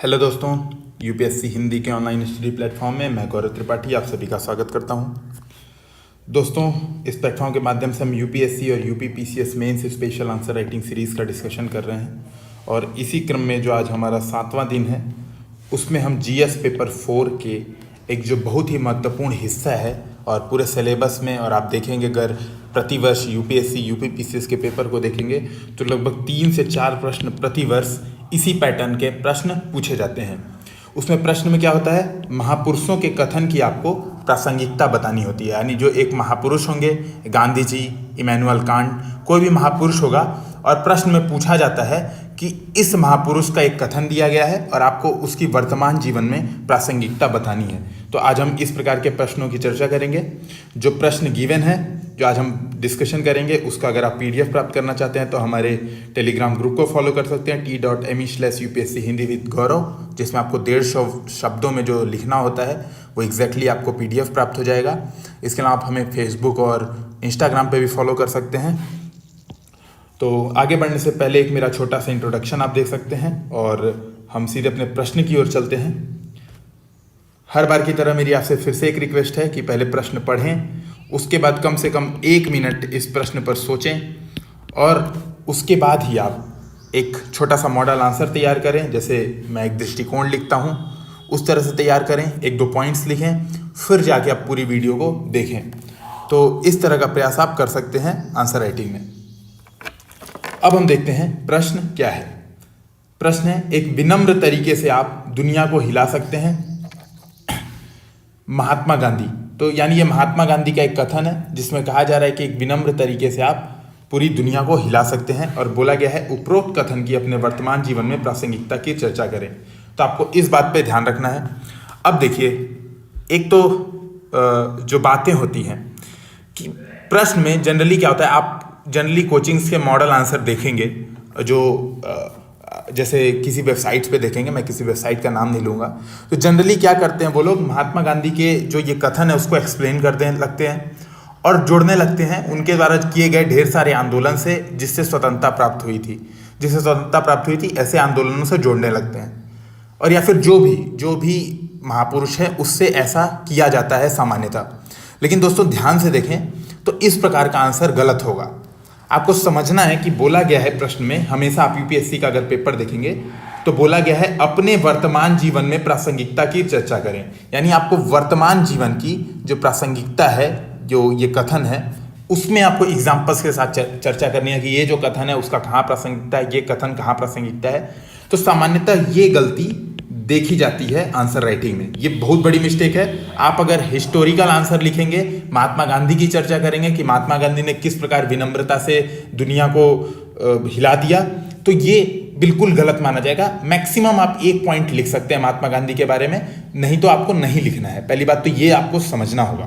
Hello दोस्तों, UPSC Hindi के online study platform में मैं गौरव त्रिपाठी आप सभी का स्वागत करता हूं। दोस्तों, इस प्लेटफॉर्म के माध्यम से हम यूपीएससी और UP PCS mains special answer writing series का डिस्कशन कर रहे हैं और इसी क्रम में जो आज हमारा 7वां दिन है उसमें हम जीएस पेपर 4 के एक जो बहुत ही महत्वपूर्ण हिस्सा है और पूरे सिलेबस में, और आप देखेंगे अगर प्रतिवर्ष यूपीएससी यूपी पीसीएस के पेपर को देखेंगे तो लगभग 3 से 4 प्रश्न प्रतिवर्ष इसी पैटर्न के प्रश्न पूछे जाते हैं। उसमें प्रश्न में क्या होता है, महापुरुषों के कथन की आपको प्रासंगिकता बतानी होती है। यानी जो एक महापुरुष होंगे, गांधी जी, इमैनुअल कांट, कोई भी महापुरुष होगा और प्रश्न में पूछा जाता है कि इस महापुरुष का एक कथन दिया गया है और आपको उसकी वर्तमान जीवन में प्रासंगिकता बतानी है। तो आज हम इस प्रकार के प्रश्नों की चर्चा करेंगे। जो प्रश्न गिवन है जो आज हम डिस्कशन करेंगे उसका अगर आप पीडीएफ प्राप्त करना चाहते हैं तो हमारे टेलीग्राम ग्रुप को फॉलो कर सकते हैं t.me/UPSC हिंदी विद गौरव, जिसमें आपको 150 शब्दों में जो लिखना होता है वो एग्जैक्टली आपको पीडीएफ प्राप्त हो जाएगा। इसके अलावा आप हमें फेसबुक और इंस्टाग्राम पे भी फॉलो कर सकते हैं। तो आगे बढ़ने से पहले एक मेरा छोटा सा इंट्रोडक्शन आप देख सकते हैं और हम सीधे अपने प्रश्न की ओर चलते हैं। हर बार की तरह मेरी आपसे फिर से एक रिक्वेस्ट है कि पहले प्रश्न पढ़ें, उसके बाद कम से कम 1 मिनट इस प्रश्न पर सोचें और उसके बाद ही आप एक छोटा सा मॉडल आंसर तैयार करें। जैसे मैं एक दृष्टिकोण लिखता हूं उस तरह से तैयार करें, 1-2 पॉइंट्स लिखें, फिर जाके आप पूरी वीडियो को देखें। तो इस तरह का प्रयास आप कर सकते हैं आंसर राइटिंग में। अब हम देखते हैं प्रश्न क्या है। प्रश्न है, एक विनम्र तरीके से आप दुनिया को हिला सकते हैं। महात्मा गांधी, तो यानी ये महात्मा गांधी का एक कथन है जिसमें कहा जा रहा है कि एक विनम्र तरीके से आप पूरी दुनिया को हिला सकते हैं और बोला गया है उपरोक्त कथन की अपने वर्तमान जीवन में प्रासंगिकता की चर्चा करें। तो आपको इस बात पे ध्यान रखना है। अब देखिए, एक तो जो बातें होती हैं कि प्रश्न में जनरली क्या होता है, आप जनरली कोचिंग्स के मॉडल आंसर देखेंगे जो जैसे किसी वेबसाइट्स पे देखेंगे, मैं किसी वेबसाइट का नाम नहीं लूँगा, तो जनरली क्या करते हैं वो लोग, महात्मा गांधी के जो ये कथन है उसको एक्सप्लेन करते लगते हैं और जोड़ने लगते हैं उनके द्वारा किए गए ढेर सारे आंदोलन से जिससे स्वतंत्रता प्राप्त हुई थी, ऐसे आंदोलनों से जोड़ने लगते हैं। और या फिर जो भी महापुरुष है उससे ऐसा किया जाता है सामान्यतः। लेकिन दोस्तों ध्यान से देखें तो इस प्रकार का आंसर गलत होगा। आपको समझना है कि बोला गया है प्रश्न में, हमेशा आप यूपीएससी का अगर पेपर देखेंगे तो बोला गया है अपने वर्तमान जीवन में प्रासंगिकता की चर्चा करें। यानी आपको वर्तमान जीवन की जो प्रासंगिकता है, जो ये कथन है, उसमें आपको एग्जाम्पल्स के साथ चर्चा करनी है कि ये जो कथन है उसका कहाँ प्रासंगिकता है, ये कथन कहाँ प्रासंगिकता है। तो सामान्यतः ये गलती देखी जाती है आंसर राइटिंग में। ये बहुत बड़ी मिस्टेक है। आप अगर हिस्टोरिकल आंसर लिखेंगे, महात्मा गांधी की चर्चा करेंगे कि महात्मा गांधी ने किस प्रकार विनम्रता से दुनिया को हिला दिया, तो ये बिल्कुल गलत माना जाएगा। मैक्सिमम आप 1 पॉइंट लिख सकते हैं महात्मा गांधी के बारे में, नहीं तो आपको नहीं लिखना है। पहली बात तो ये आपको समझना होगा।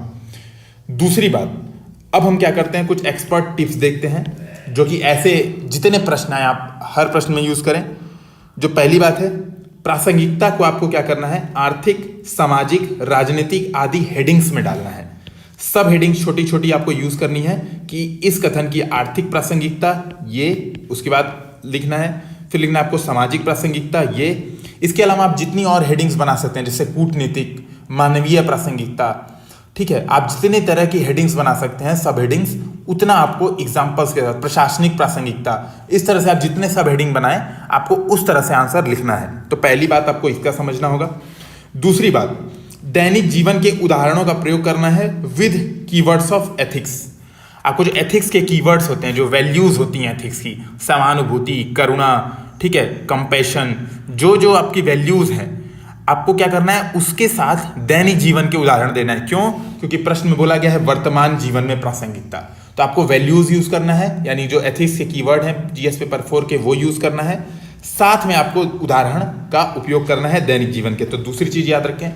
दूसरी बात, अब हम क्या करते हैं, कुछ एक्सपर्ट टिप्स देखते हैं जो कि ऐसे जितने प्रश्न आए आप हर प्रश्न में यूज करें। जो पहली बात है, प्रासंगिकता को आपको क्या करना है, आर्थिक, सामाजिक, राजनीतिक आदि हेडिंग्स में डालना है। सब हेडिंग्स छोटी छोटी आपको यूज करनी है कि इस कथन की आर्थिक प्रासंगिकता ये, उसके बाद लिखना है, फिर लिखना है आपको सामाजिक प्रासंगिकता ये। इसके अलावा आप जितनी और हेडिंग्स बना सकते हैं जैसे कूटनीतिक, मानवीय प्रासंगिकता, ठीक है, आप जितने तरह की हेडिंग्स बना सकते हैं सब हेडिंग्स, उतना आपको एग्जाम्पल्स के साथ, प्रशासनिक प्रासंगिकता, इस तरह से आप जितने सब हेडिंग बनाएं आपको उस तरह से आंसर लिखना है। तो पहली बात आपको इसका समझना होगा। दूसरी बात, दैनिक जीवन के उदाहरणों का प्रयोग करना है विद कीवर्ड्स ऑफ एथिक्स। आपको जो एथिक्स के कीवर्ड्स होते हैं, जो वैल्यूज होती हैं एथिक्स की, समानुभूति, करुणा, ठीक है, कंपैशन, जो आपकी वैल्यूज हैं, आपको क्या करना है उसके साथ दैनिक जीवन के उदाहरण देना है। क्यों? क्योंकि प्रश्न में बोला गया है वर्तमान जीवन में प्रासंगिकता, तो आपको वैल्यूज यूज करना है, यानी जो एथिक्स के कीवर्ड हैं जीएस पेपर 4 के वो यूज करना है। साथ में आपको उदाहरण का उपयोग करना है दैनिक जीवन के। तो दूसरी चीज याद रखें।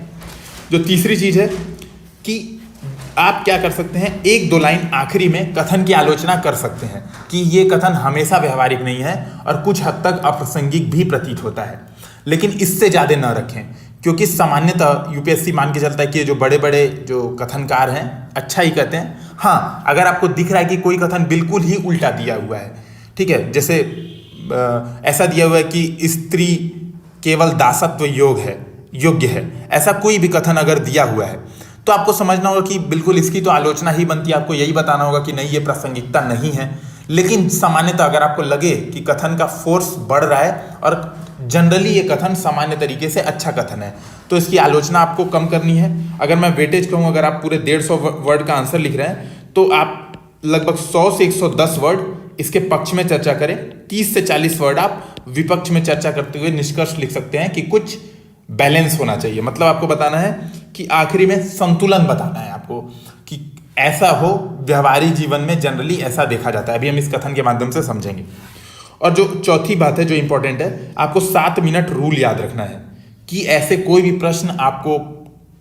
जो तीसरी चीज है कि आप क्या कर सकते हैं, 1-2 लाइन आखिरी में कथन की आलोचना कर सकते हैं कि ये कथन हमेशा व्यवहारिक नहीं है और कुछ हद तक अप्रासंगिक भी प्रतीत होता है, लेकिन इससे ज़्यादा न रखें क्योंकि सामान्यतः यूपीएससी मान के चलता है कि जो बड़े बड़े जो कथनकार हैं अच्छा ही कहते हैं। हाँ, अगर आपको दिख रहा है कि कोई कथन बिल्कुल ही उल्टा दिया हुआ है, ठीक है, जैसे ऐसा दिया हुआ है कि स्त्री केवल दासत्व योग्य है, ऐसा कोई भी कथन अगर दिया हुआ है तो आपको समझना होगा कि बिल्कुल इसकी तो आलोचना ही बनती है, आपको यही बताना होगा कि नहीं, ये प्रासंगिकता नहीं है। लेकिन सामान्यतः अगर आपको लगे कि कथन का फोर्स बढ़ रहा है और जनरली ये कथन सामान्य तरीके से अच्छा कथन है, तो इसकी आलोचना आपको कम करनी है। अगर मैं वेटेज कहूँ, अगर आप पूरे 150 वर्ड का आंसर लिख रहे हैं तो आप लगभग 100 से 110 वर्ड इसके पक्ष में चर्चा करें, 30 से 40 वर्ड आप विपक्ष में चर्चा करते हुए निष्कर्ष लिख सकते हैं कि कुछ बैलेंस होना चाहिए। मतलब आपको बताना है कि आखिरी में संतुलन बताना है आपको कि ऐसा हो, व्यवहारिक जीवन में जनरली ऐसा देखा जाता है। अभी हम इस कथन के माध्यम से समझेंगे। और जो चौथी बात है जो इंपॉर्टेंट है, आपको 7 मिनट रूल याद रखना है कि ऐसे कोई भी प्रश्न आपको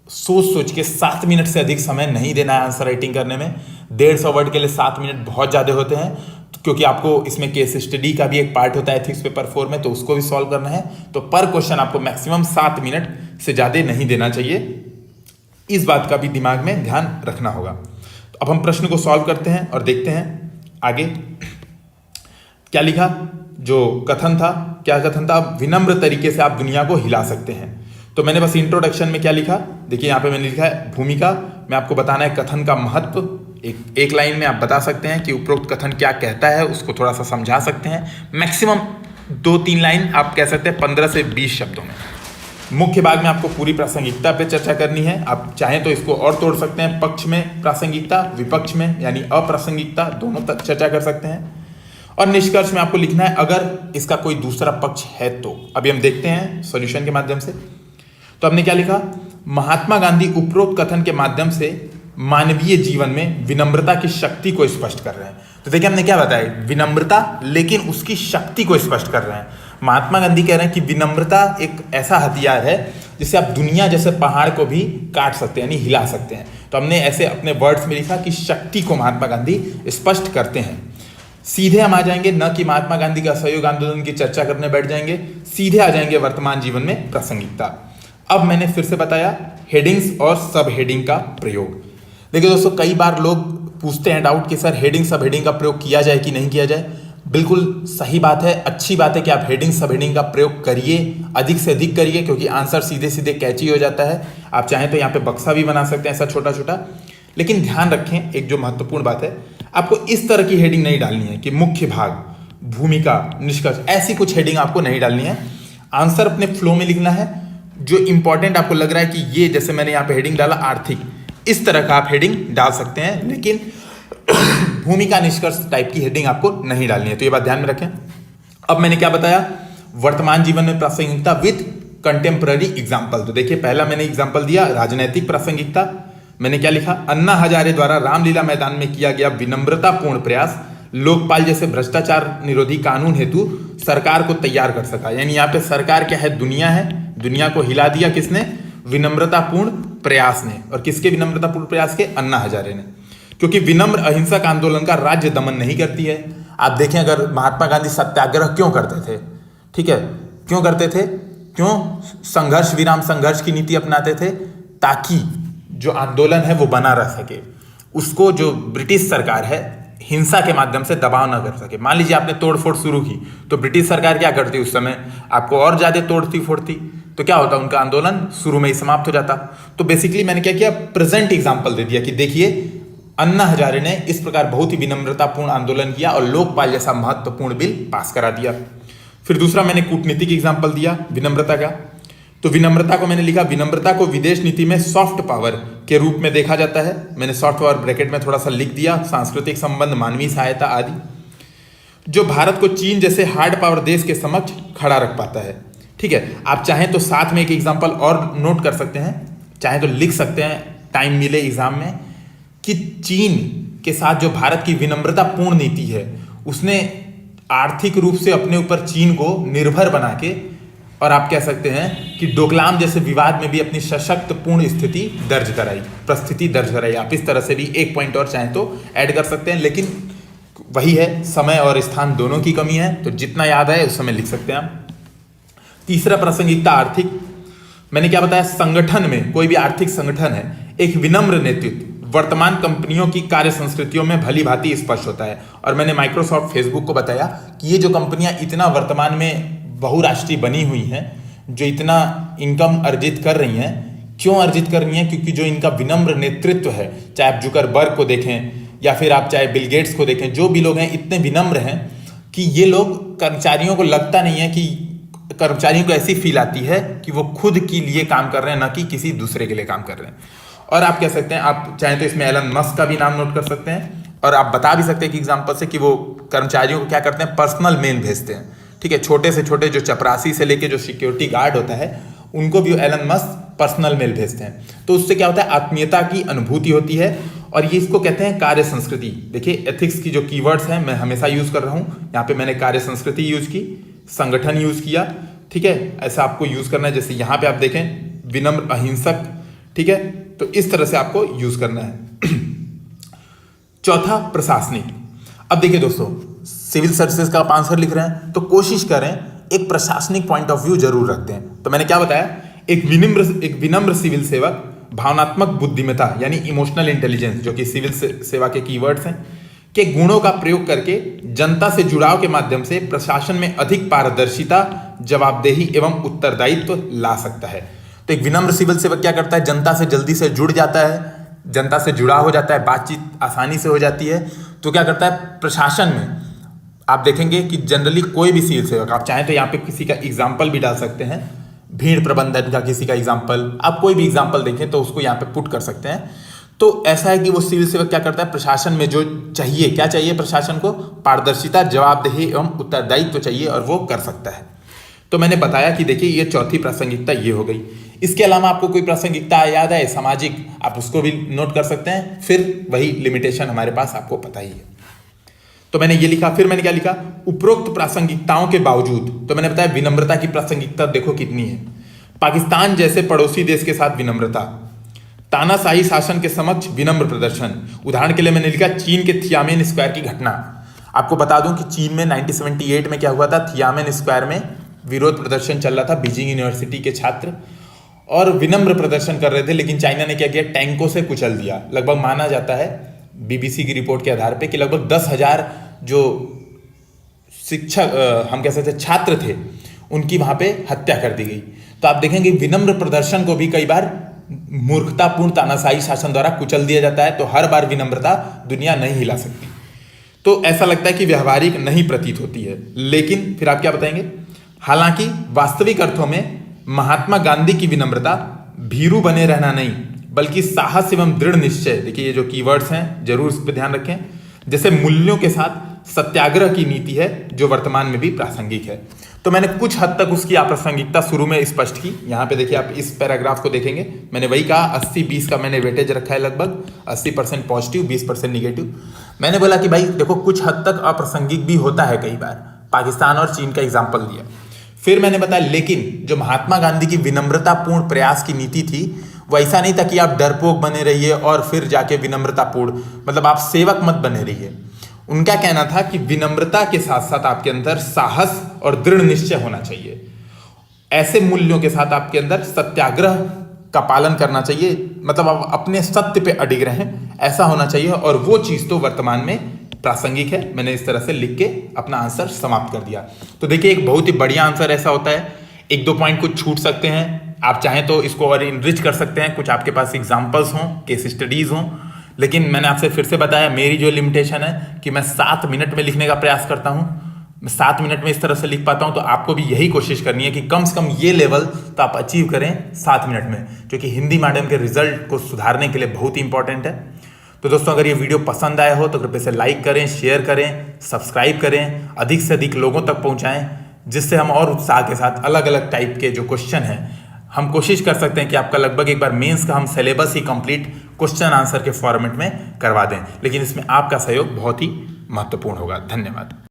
सोच के 7 मिनट से अधिक समय नहीं देना है आंसर राइटिंग करने में। 150 वर्ड के लिए 7 मिनट बहुत ज़्यादा होते हैं, क्योंकि आपको इसमें केस स्टडी का भी एक पार्ट होता है एथिक्स पेपर 4 में, तो उसको भी सॉल्व करना है। तो पर क्वेश्चन आपको मैक्सिमम 7 मिनट से ज़्यादा नहीं देना चाहिए। इस बात का भी दिमाग में ध्यान रखना होगा। तो अब हम प्रश्न को सॉल्व करते हैं और देखते हैं आगे क्या लिखा। जो कथन था, क्या कथन था? विनम्र तरीके से आप दुनिया को हिला सकते हैं। तो मैंने बस इंट्रोडक्शन में क्या लिखा, देखिए यहाँ पे मैंने लिखा है भूमिका में आपको बताना है कथन का महत्व। एक लाइन में आप बता सकते हैं कि उपरोक्त कथन क्या कहता है, उसको थोड़ा सा समझा सकते हैं। मैक्सिमम 2-3 लाइन आप कह सकते हैं 15 से 20 शब्दों में। मुख्य भाग में आपको पूरी प्रासंगिकता पे चर्चा करनी है। आप चाहें तो इसको और तोड़ सकते हैं, पक्ष में प्रासंगिकता, विपक्ष में यानी अप्रासंगिकता, दोनों तक चर्चा कर सकते हैं। और निष्कर्ष में आपको लिखना है अगर इसका कोई दूसरा पक्ष है तो। अभी हम देखते हैं सॉल्यूशन के माध्यम से। तो हमने क्या लिखा, महात्मा गांधी उपरोक्त कथन के माध्यम से मानवीय जीवन में विनम्रता की शक्ति को स्पष्ट कर रहे हैं। तो देखिए हमने क्या बताया, विनम्रता, लेकिन उसकी शक्ति को स्पष्ट कर रहे हैं। महात्मा गांधी कह रहे हैं कि विनम्रता एक ऐसा हथियार है जिससे आप दुनिया जैसे पहाड़ को भी काट सकते हैं, यानी हिला सकते हैं। तो हमने ऐसे अपने वर्ड्स में लिखा कि शक्ति को महात्मा गांधी स्पष्ट करते हैं। सीधे हम आ जाएंगे, न कि महात्मा गांधी के असहयोग आंदोलन की चर्चा करने बैठ जाएंगे, सीधे आ जाएंगे वर्तमान जीवन में प्रासंगिकता। अब मैंने फिर से बताया हेडिंग्स और सब हेडिंग का प्रयोग। देखिए दोस्तों, कई बार लोग पूछते हैं डाउट कि सर हेडिंग सब हेडिंग का प्रयोग किया जाए कि नहीं किया जाए। बिल्कुल सही बात है, अच्छी बात है कि आप हेडिंग सब हेडिंग का प्रयोग करिए, अधिक से अधिक करिए, क्योंकि आंसर सीधे सीधे कैची हो जाता है। आप चाहें तो यहाँ पे बक्सा भी बना सकते हैं ऐसा छोटा छोटा। लेकिन ध्यान रखें, एक जो महत्वपूर्ण बात है, आपको इस तरह की हेडिंग नहीं डालनी है कि मुख्य भाग, भूमिका, निष्कर्ष, ऐसी कुछ हेडिंग आपको नहीं डालनी है। आंसर अपने फ्लो में लिखना है। जो इंपॉर्टेंट आपको लग रहा है कि ये, जैसे मैंने यहाँ पे हेडिंग डाला आर्थिक, इस तरह का आप हेडिंग डाल सकते हैं, लेकिन भूमिका, निष्कर्ष टाइप की हेडिंग आपको नहीं डालनी है। तो ये बात ध्यान में रखें। अब मैंने क्या बताया, वर्तमान जीवन में प्रासंगिकता विद कंटेम्पररी एग्जाम्पल। तो देखिए पहला मैंने एग्जाम्पल दिया राजनैतिक प्रासंगिकता। मैंने क्या लिखा, अन्ना हजारे द्वारा रामलीला मैदान में किया गया विनम्रतापूर्ण प्रयास लोकपाल जैसे भ्रष्टाचार निरोधी कानून हेतु सरकार को तैयार कर सका। यानी यहाँ पे सरकार क्या है, दुनिया है। दुनिया को हिला दिया किसने, विनम्रतापूर्ण प्रयास ने। और किसके विनम्रतापूर्ण प्रयास के, अन्ना हजारे ने। क्योंकि विनम्र अहिंसक आंदोलन का राज्य दमन नहीं करती है। आप देखें, अगर महात्मा गांधी सत्याग्रह क्यों करते थे, ठीक है, क्यों करते थे, क्यों संघर्ष विराम संघर्ष की नीति अपनाते थे, ताकि जो आंदोलन है वो बना रह सके, उसको जो ब्रिटिश सरकार है हिंसा के माध्यम से दबाव ना कर सके। मान लीजिए आपने तोड़फोड़ शुरू की, तो ब्रिटिश सरकार क्या करती उस समय, आपको और ज्यादा तोड़ती फोड़ती, तो क्या होता, उनका आंदोलन शुरू में ही समाप्त हो जाता। तो बेसिकली मैंने क्या किया, प्रेजेंट एग्जाम्पल दे दिया कि देखिए अन्ना हजारे ने इस प्रकार बहुत ही विनम्रतापूर्ण आंदोलन किया और लोकपाल जैसा महत्वपूर्ण बिल पास करा दिया। फिर दूसरा मैंने कूटनीतिक एग्जाम्पल दिया विनम्रता का। तो विनम्रता को मैंने लिखा, विनम्रता को विदेश नीति में सॉफ्ट पावर के रूप में देखा जाता है। मैंने सॉफ्ट पावर ब्रैकेट में थोड़ा सा लिख दिया, सांस्कृतिक संबंध, मानवीय सहायता आदि, जो भारत को चीन जैसे हार्ड पावर देश के समक्ष खड़ा रख पाता है। ठीक है, आप चाहें तो साथ में एक एग्जाम्पल और नोट कर सकते हैं, चाहें तो लिख सकते हैं टाइम मिले एग्जाम में, कि चीन के साथ जो भारत की विनम्रतापूर्ण नीति है, उसने आर्थिक रूप से अपने ऊपर चीन को निर्भर बना के, और आप कह सकते हैं कि डोकलाम जैसे विवाद में भी अपनी सशक्त पूर्ण स्थिति दर्ज कराई, प्रस्थिति दर्ज कराई। आप इस तरह से भी एक पॉइंट और चाहें तो ऐड कर सकते हैं, लेकिन वही है, समय और स्थान दोनों की कमी है, तो जितना याद आए उस समय लिख सकते हैं आप। तीसरा प्रासंगिकता आर्थिक। मैंने क्या बताया, संगठन में, कोई भी आर्थिक संगठन है, एक विनम्र नेतृत्व वर्तमान कंपनियों की कार्य संस्कृतियों में भली भांति स्पष्ट होता है। और मैंने माइक्रोसॉफ्ट, फेसबुक को बताया कि ये जो कंपनियां इतना वर्तमान में बहुराष्ट्रीय बनी हुई हैं, जो इतना इनकम अर्जित कर रही हैं, क्यों अर्जित कर रही हैं? क्योंकि जो इनका विनम्र नेतृत्व है, चाहे आप जुकरबर्ग को देखें या फिर आप चाहे बिल गेट्स को देखें, जो भी लोग हैं इतने विनम्र हैं कि ये लोग कर्मचारियों को लगता नहीं है कि कर्मचारियों को ऐसी फील आती है कि वो खुद के लिए काम कर रहे हैं, ना कि किसी दूसरे के लिए काम कर रहे हैं। और आप कह सकते हैं, आप चाहें तो इसमें एलन मस्क का भी नाम नोट कर सकते हैं, और आप बता भी सकते हैं कि एग्जाम्पल से कि वो कर्मचारियों को क्या करते हैं, पर्सनल मेल भेजते हैं। ठीक है, छोटे से छोटे जो चपरासी से लेके जो सिक्योरिटी गार्ड होता है उनको भी एलन मस्क पर्सनल मेल भेजते हैं। तो उससे क्या होता है, आत्मीयता की अनुभूति होती है, और ये इसको कहते हैं कार्य संस्कृति। देखिए एथिक्स की जो कीवर्ड्स हैं मैं हमेशा यूज कर रहा हूँ, यहाँ पे मैंने कार्य संस्कृति यूज की, संगठन यूज किया। ठीक है, ऐसा आपको यूज करना है। जैसे यहाँ पे आप देखें विनम्र अहिंसक, ठीक है, तो इस तरह से आपको यूज करना है। चौथा, प्रशासनिक। अब देखिए दोस्तों, सिविल सर्विसेज का आप आंसर लिख रहे हैं तो कोशिश करें एक प्रशासनिक पॉइंट ऑफ व्यू जरूर रखते हैं। तो मैंने क्या बताया, एक विनम्र सिविल सेवक भावनात्मक बुद्धिमत्ता यानी इमोशनल इंटेलिजेंस, जो कि सिविल सेवा के कीवर्ड्स हैं, के गुणों का प्रयोग करके जनता से जुड़ाव के माध्यम से प्रशासन में अधिक पारदर्शिता, जवाबदेही एवं उत्तरदायित्व ला सकता है। तो एक विनम्र सिविल सेवक क्या करता है, जनता से जल्दी से जुड़ जाता है, जनता से जुड़ा हो जाता है, बातचीत आसानी से हो जाती है। तो क्या करता है, प्रशासन में आप देखेंगे कि जनरली कोई भी सिविल सेवक, आप चाहें तो यहाँ पे किसी का एग्जाम्पल भी डाल सकते हैं, भीड़ प्रबंधन का किसी का एग्जाम्पल, आप कोई भी एग्जाम्पल देखें तो उसको यहाँ पे पुट कर सकते हैं। तो ऐसा है कि वो सिविल सेवक क्या करता है, प्रशासन में जो चाहिए, क्या चाहिए प्रशासन को, पारदर्शिता, जवाबदेही एवं उत्तरदायित्व चाहिए, और वो कर सकता है। तो मैंने बताया कि देखिए ये चौथी प्रासंगिकता ये हो गई। इसके अलावा आपको कोई प्रासंगिकता याद है सामाजिक, आप उसको भी नोट कर सकते हैं। फिर वही लिमिटेशन हमारे पास आपको पता ही है। तो मैंने ये लिखा, फिर मैंने क्या लिखा, उपरोक्त प्रासंगिकताओं के बावजूद, तो मैंने बताया विनम्रता की प्रासंगिकता देखो कितनी है। पाकिस्तान जैसे पड़ोसी देश के साथ विनम्रता, तानाशाही शासन के समक्ष विनम्र प्रदर्शन। उदाहरण के लिए मैंने लिखा चीन के थियामेन स्क्वायर की घटना। आपको बता दूं कि चीन में 1978 में क्या हुआ था, थियामेन स्क्वायर में विरोध प्रदर्शन चल रहा था, बीजिंग यूनिवर्सिटी के छात्र और विनम्र प्रदर्शन कर रहे थे, लेकिन चाइना ने क्या किया, टैंकों से कुचल दिया। लगभग माना जाता है बीबीसी की रिपोर्ट के आधार पे कि लगभग 10,000 जो शिक्षक हम कह सकते छात्र थे उनकी वहां पे हत्या कर दी गई। तो आप देखेंगे विनम्र प्रदर्शन को भी कई बार मूर्खतापूर्ण तानाशाही शासन द्वारा कुचल दिया जाता है। तो हर बार विनम्रता दुनिया नहीं हिला सकती। तो ऐसा लगता है कि व्यवहारिक नहीं प्रतीत होती है, लेकिन फिर आप क्या बताएंगे, हालांकि वास्तविक अर्थों में महात्मा गांधी की विनम्रता भीरू बने रहना नहीं, बल्कि साहस एवं दृढ़ निश्चय, देखिए ये जो कीवर्ड्स हैं जरूर इस पर ध्यान रखें, जैसे मूल्यों के साथ सत्याग्रह की नीति है, जो वर्तमान में भी प्रासंगिक है। तो मैंने कुछ हद तक उसकी अप्रासंगिकता शुरू में स्पष्ट की। यहाँ पे देखिए, आप इस पैराग्राफ को देखेंगे, मैंने वही कहा 80-20 का मैंने वेटेज रखा है, लगभग 80% पॉजिटिव 20% निगेटिव। मैंने बोला कि भाई देखो कुछ हद तक अप्रासंगिक भी होता है कई बार, पाकिस्तान और चीन का एग्जाम्पल दिया। फिर मैंने बताया लेकिन जो महात्मा गांधी की विनम्रतापूर्ण प्रयास की नीति थी वो ऐसा नहीं था कि आप डरपोक बने रहिए और फिर जाके विनम्रतापूर्ण, मतलब आप सेवक मत बने रहिए। उनका कहना था कि विनम्रता के साथ साथ आपके अंदर साहस और दृढ़ निश्चय होना चाहिए। ऐसे मूल्यों के साथ आपके अंदर सत्याग्रह का पालन करना चाहिए, मतलब आप अपने सत्य पे अडिग रहें, ऐसा होना चाहिए। और वो चीज तो वर्तमान में प्रासंगिक है। मैंने इस तरह से लिख के अपना आंसर समाप्त कर दिया। तो देखिए एक बहुत ही बढ़िया आंसर ऐसा होता है, एक दो पॉइंट कुछ छूट सकते हैं, आप चाहें तो इसको और इनरिच कर सकते हैं, कुछ आपके पास एग्जाम्पल्स हों, केस स्टडीज हों। लेकिन मैंने आपसे फिर से बताया मेरी जो लिमिटेशन है कि मैं 7 मिनट में लिखने का प्रयास करता हूँ, मैं 7 मिनट में इस तरह से लिख पाता हूँ। तो आपको भी यही कोशिश करनी है कि कम से कम ये लेवल तो आप अचीव करें 7 मिनट में, जो कि हिंदी माध्यम के रिजल्ट को सुधारने के लिए बहुत ही इंपॉर्टेंट है। तो दोस्तों अगर ये वीडियो पसंद आया हो तो कृपया से लाइक करें, शेयर करें, सब्सक्राइब करें, अधिक से अधिक लोगों तक पहुँचाएँ, जिससे हम और उत्साह के साथ अलग अलग टाइप के जो क्वेश्चन हैं हम कोशिश कर सकते हैं कि आपका लगभग एक बार मेंस का हम सिलेबस ही कंप्लीट क्वेश्चन आंसर के फॉर्मेट में करवा दें। लेकिन इसमें आपका सहयोग बहुत ही महत्वपूर्ण होगा। धन्यवाद।